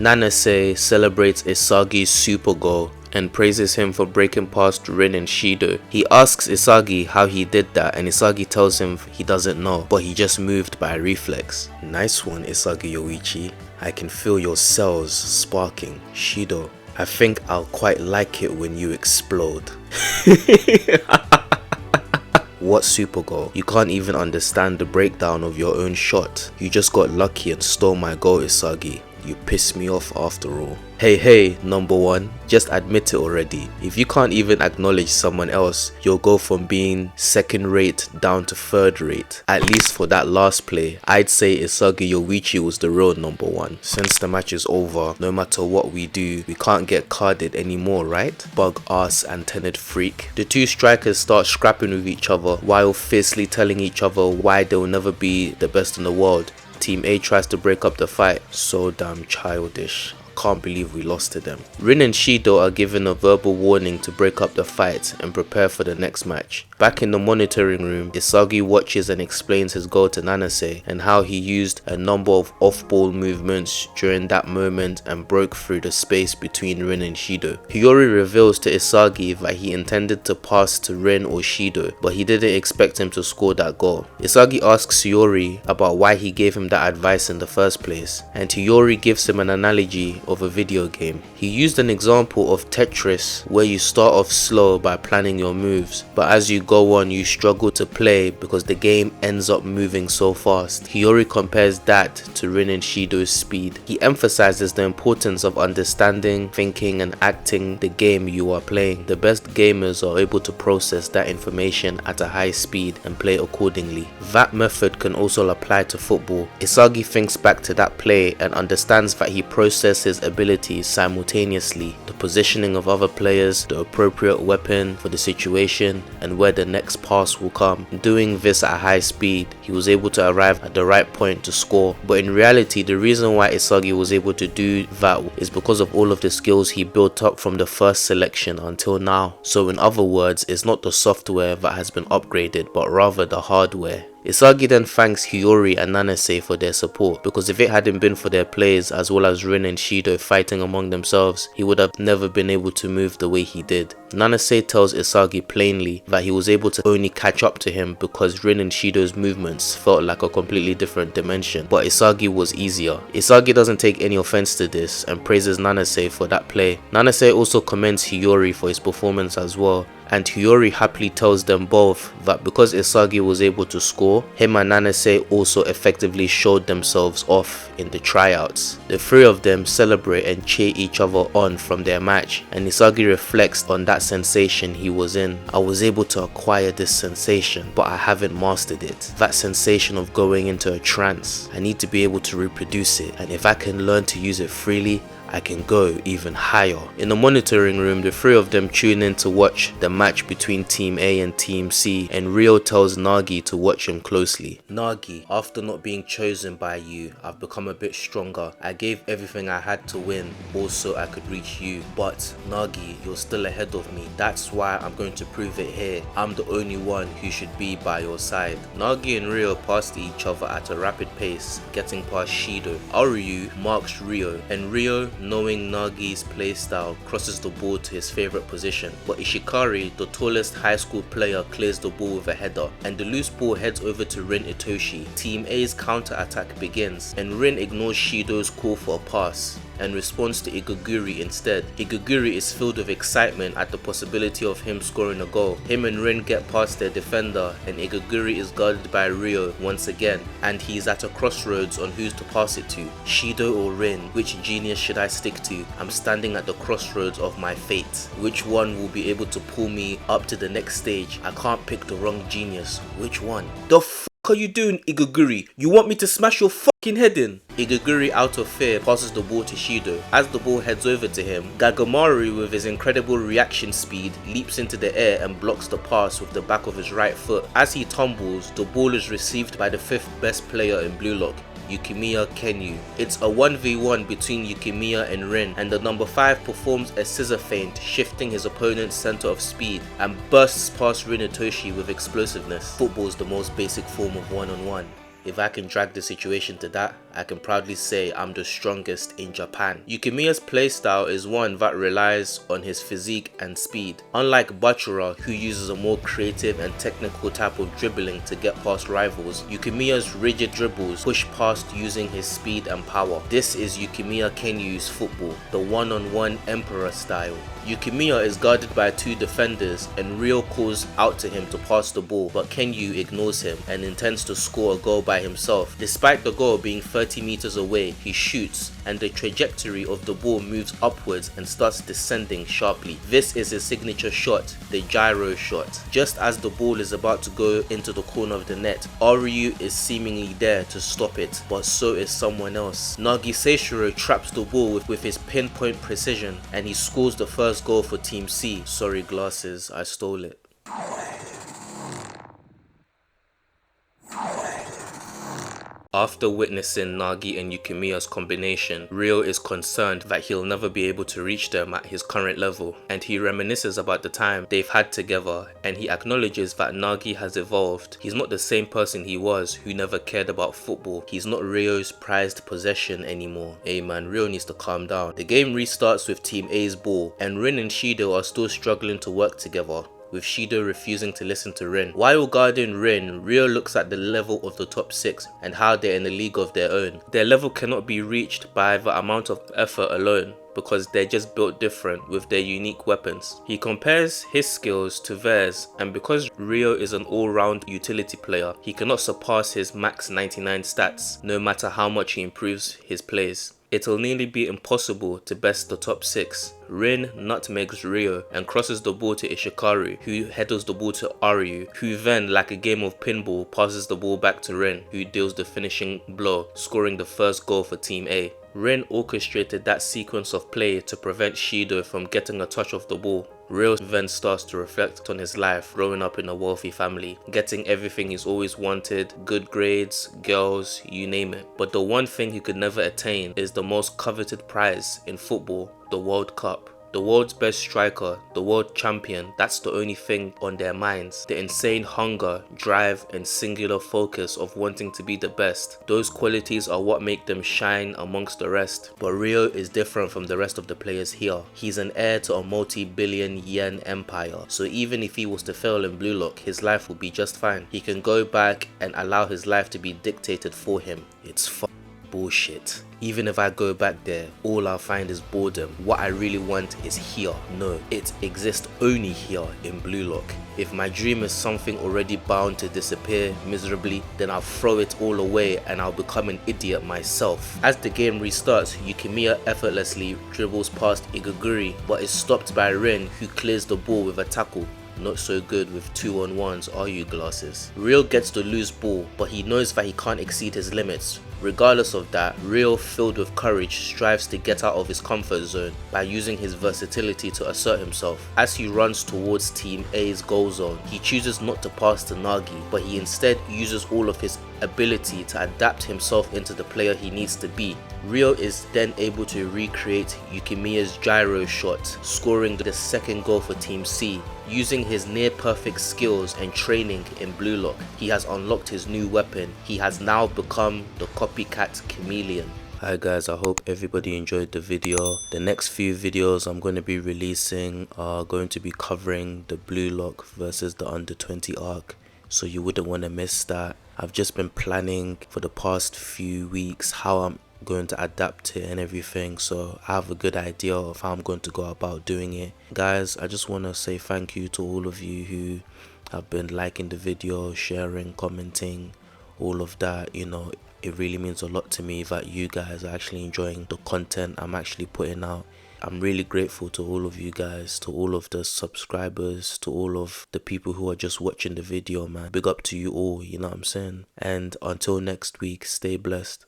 Nanase celebrates Isagi's super goal and praises him for breaking past Rin and Shido. He asks Isagi how he did that, and Isagi tells him he doesn't know, but he just moved by reflex. Nice one, Isagi Yoichi. I can feel your cells sparking. Shido, I think I'll quite like it when you explode. What super goal? You can't even understand the breakdown of your own shot. You just got lucky and stole my goal, Isagi. You pissed me off after all. Hey, number one, just admit it already. If you can't even acknowledge someone else, you'll go from being second rate down to third rate. At least for that last play, I'd say Isagi Yoichi was the real number one. Since the match is over, no matter what we do, we can't get carded anymore, right? Bug ass antennaed freak. The two strikers start scrapping with each other while fiercely telling each other why they'll never be the best in the world. Team A tries to break up the fight. So damn childish. Can't believe we lost to them. Rin and Shido are given a verbal warning to break up the fight and prepare for the next match. Back in the monitoring room, Isagi watches and explains his goal to Nanase and how he used a number of off-ball movements during that moment and broke through the space between Rin and Shido. Hiyori reveals to Isagi that he intended to pass to Rin or Shido, but he didn't expect him to score that goal. Isagi asks Hiyori about why he gave him that advice in the first place, and Hiyori gives him an analogy of a video game. He used an example of Tetris where you start off slow by planning your moves, but as you go on you struggle to play because the game ends up moving so fast. Hiyori compares that to Rin and Shido's speed. He emphasizes the importance of understanding, thinking and acting the game you are playing. The best gamers are able to process that information at a high speed and play accordingly. That method can also apply to football. Isagi thinks back to that play and understands that he processes abilities simultaneously, the positioning of other players, the appropriate weapon for the situation, and where the next pass will come. Doing this at high speed, he was able to arrive at the right point to score. But in reality, the reason why Isagi was able to do that is because of all of the skills he built up from the first selection until now. So in other words, it's not the software that has been upgraded, but rather the hardware. Isagi then thanks Hiyori and Nanase for their support, because if it hadn't been for their plays as well as Rin and Shido fighting among themselves, he would have never been able to move the way he did. Nanase tells Isagi plainly that he was able to only catch up to him because Rin and Shido's movements felt like a completely different dimension, but Isagi was easier. Isagi doesn't take any offense to this and praises Nanase for that play. Nanase also commends Hiyori for his performance as well, and Hiyori happily tells them both that because Isagi was able to score, him and Nanase also effectively showed themselves off in the tryouts. The three of them celebrate and cheer each other on from their match, and Isagi reflects on that sensation he was in. I was able to acquire this sensation, but I haven't mastered it. That sensation of going into a trance. I need to be able to reproduce it, and if I can learn to use it freely, I can go even higher. In the monitoring room, the three of them tune in to watch the match between Team A and Team C, and REO tells Nagi to watch him closely. Nagi, after not being chosen by you, I've become a bit stronger. I gave everything I had to win, also I could reach you. But Nagi, you're still ahead of me. That's why I'm going to prove it here. I'm the only one who should be by your side. Nagi and REO passed each other at a rapid pace, getting past Shido. REO marks REO, and REO, knowing Nagi's playstyle, crosses the ball to his favorite position, but Ishikari, the tallest high school player, clears the ball with a header, and the loose ball heads over to Rin Itoshi. Team A's counter-attack begins, and Rin ignores Shido's call for a pass and responds to Igaguri instead. Igaguri is filled with excitement at the possibility of him scoring a goal. Him and Rin get past their defender, and Igaguri is guarded by REO once again, and he's at a crossroads on who's to pass it to, Shido or Rin. Which genius should I stick to? I'm standing at the crossroads of my fate. Which one will be able to pull me up to the next stage? I can't pick the wrong genius. Which one? The f are you doing, Igaguri? You want me to smash your fucking head in? Igaguri, out of fear, passes the ball to Shido. As the ball heads over to him, Gagamaru, with his incredible reaction speed, leaps into the air and blocks the pass with the back of his right foot. As he tumbles, the ball is received by the 5th best player in Blue Lock, Yukimiya Kenyu. It's a 1v1 between Yukimiya and Rin, and the number 5 performs a scissor feint, shifting his opponent's center of speed, and bursts past Rin Itoshi with explosiveness. Football is the most basic form of one-on-one. If I can drag the situation to that, I can proudly say I'm the strongest in Japan. Yukimiya's playstyle is one that relies on his physique and speed. Unlike Bachura, who uses a more creative and technical type of dribbling to get past rivals, Yukimiya's rigid dribbles push past using his speed and power. This is Yukimiya Kenyu's football, the one-on-one emperor style. Yukimiya is guarded by two defenders and REO calls out to him to pass the ball, but Kenyu ignores him and intends to score a goal by himself. Despite the goal being 30 meters away, he shoots and the trajectory of the ball moves upwards and starts descending sharply. This is his signature shot, the gyro shot. Just as the ball is about to go into the corner of the net, REO is seemingly there to stop it, but so is someone else. Nagi traps the ball with his pinpoint precision and he scores the first goal for Team C. Sorry glasses, I stole it. After witnessing Nagi and Yukimiya's combination, REO is concerned that he'll never be able to reach them at his current level, and he reminisces about the time they've had together, and he acknowledges that Nagi has evolved. He's not the same person he was, who never cared about football. He's not REO's prized possession anymore. Hey man, REO needs to calm down. The game restarts with Team A's ball, and Rin and Shido are still struggling to work together, with Shido refusing to listen to Rin. While guarding Rin, REO looks at the level of the top 6 and how they're in a league of their own. Their level cannot be reached by the amount of effort alone, because they're just built different with their unique weapons. He compares his skills to theirs, and because REO is an all-round utility player, he cannot surpass his max 99 stats, no matter how much he improves his plays. It'll nearly be impossible to best the top 6. Rin nutmegs REO and crosses the ball to Ishikaru, who headers the ball to REO, who then, like a game of pinball, passes the ball back to Rin, who deals the finishing blow, scoring the first goal for Team A. Rin orchestrated that sequence of play to prevent Shido from getting a touch of the ball. REO then starts to reflect on his life growing up in a wealthy family, getting everything he's always wanted, good grades, girls, you name it. But the one thing he could never attain is the most coveted prize in football, the World Cup. The world's best striker, the world champion, that's the only thing on their minds. The insane hunger, drive and singular focus of wanting to be the best. Those qualities are what make them shine amongst the rest. But REO is different from the rest of the players here. He's an heir to a multi-billion yen empire, so even if he was to fail in Blue Lock, his life will be just fine. He can go back and allow his life to be dictated for him. It's bullshit. Even if I go back there, all I'll find is boredom. What I really want is here. No, it exists only here in Blue Lock. If my dream is something already bound to disappear miserably, then I'll throw it all away and I'll become an idiot myself. As the game restarts, Yukimiya effortlessly dribbles past Igaguri, but is stopped by Rin, who clears the ball with a tackle. Not so good with 2-on-1s, are you glasses? REO gets the loose ball, but he knows that he can't exceed his limits. Regardless of that, REO, filled with courage, strives to get out of his comfort zone by using his versatility to assert himself. As he runs towards Team A's goal zone, he chooses not to pass to Nagi, but he instead uses all of his ability to adapt himself into the player he needs to be. REO is then able to recreate Yukimiya's gyro shot, scoring the second goal for Team C. Using his near-perfect skills and training in Blue Lock, he has unlocked his new weapon. He has now become the copycat chameleon. Hi guys, I hope everybody enjoyed the video. The next few videos I'm going to be releasing are going to be covering the Blue Lock versus the Under 20 arc, so you wouldn't want to miss that. I've just been planning for the past few weeks how I'm going to adapt it and everything, so I have a good idea of how I'm going to go about doing it. Guys, I just want to say thank you to all of you who have been liking the video, sharing, commenting, all of that. You know, it really means a lot to me that you guys are actually enjoying the content I'm actually putting out. I'm really grateful to all of you guys, to all of the subscribers, to all of the people who are just watching the video, man. Big up to you all, you know what I'm saying? And until next week, stay blessed.